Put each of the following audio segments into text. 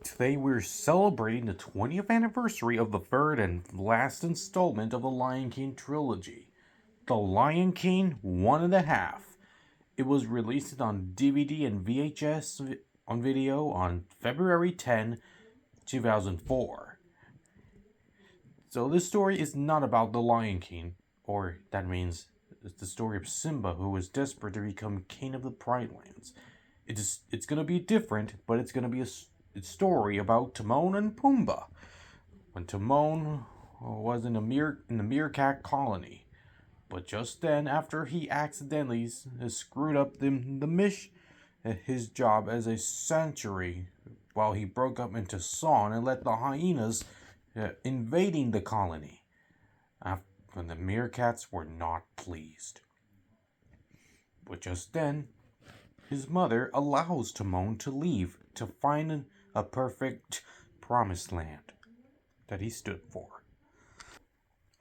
Today we're celebrating the 20th anniversary of the third and last installment of the Lion King trilogy, The Lion King One and a Half. It was released on DVD and VHS on video on February 10, 2004. So this story is not about the Lion King, or that means it's the story of Simba, who is desperate to become king of the Pride Lands. It's gonna be different, but it's gonna be a story about Timon and Pumbaa. When Timon was in the meerkat colony, but just then, after he accidentally screwed up his job as a sanctuary, while he broke up into song and let the hyenas invading the colony, when the meerkats were not pleased. But just then, his mother allows Timon to leave to find a perfect promised land that he stood for.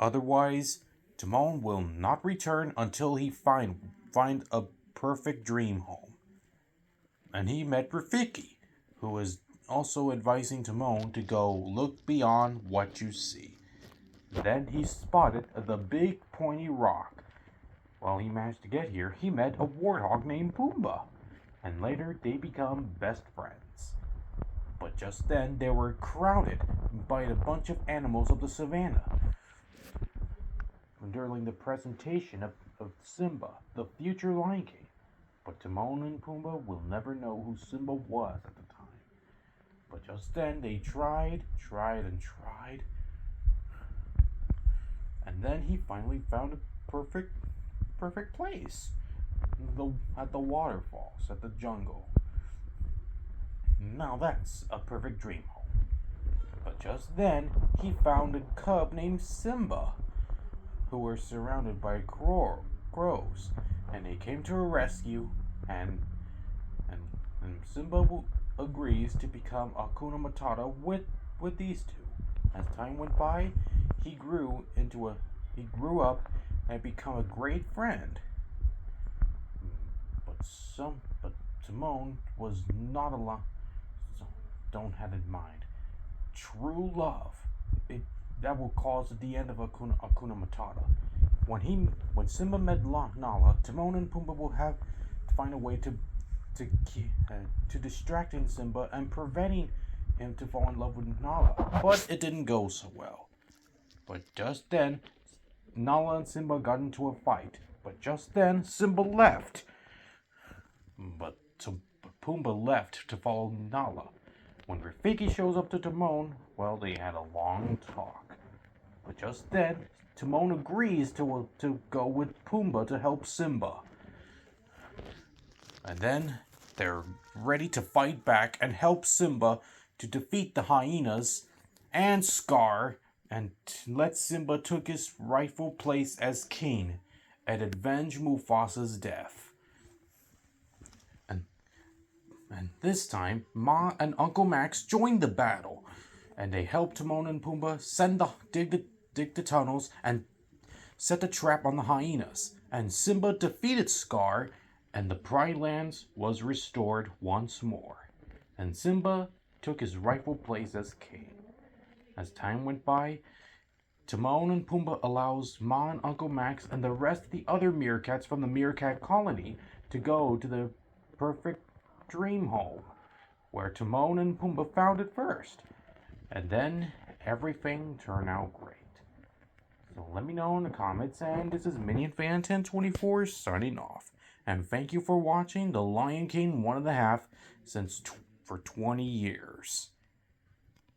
Otherwise, Timon will not return until he find a perfect dream home. And he met Rafiki, who was also advising Timon to go look beyond what you see. Then he spotted the big pointy rock. While he managed to get here, he met a warthog named Pumbaa, and later they become best friends. But just then they were crowded by a bunch of animals of the savannah. During the presentation of Simba, the future Lion King. But Timon and Pumbaa will never know who Simba was at the time. But just then they tried, and tried. And then he finally found a perfect place. At the waterfalls, at the jungle. Now that's a perfect dream home. But just then he found a cub named Simba, who were surrounded by crows, and they came to a rescue, and Simba agrees to become Hakuna Matata with these two. As time went by, he grew up and become a great friend. But Timon was not alone. So don't have in mind. True love. That will cause the end of Hakuna Matata. When Simba met Nala, Timon and Pumbaa will have to find a way to distracting Simba and preventing him to fall in love with Nala. But it didn't go so well. But just then, Nala and Simba got into a fight. But just then, Simba left. But Pumbaa left to follow Nala. When Rafiki shows up to Timon, well, they had a long talk. But just then, Timon agrees to go with Pumbaa to help Simba. And then they're ready to fight back and help Simba to defeat the hyenas and Scar and let Simba take his rightful place as king and avenge Mufasa's death. And this time, Ma and Uncle Max joined the battle, and they helped Timon and Pumbaa dig the tunnels and set the trap on the hyenas. And Simba defeated Scar, and the Pride Lands was restored once more. And Simba took his rightful place as king. As time went by, Timon and Pumbaa allows Ma and Uncle Max and the rest of the other meerkats from the meerkat colony to go to the perfect dream home, where Timon and Pumbaa found it first. And then everything turned out great. So let me know in the comments, and this is Minion Fan 1024 signing off. And thank you for watching The Lion King 1 and a Half for 20 years.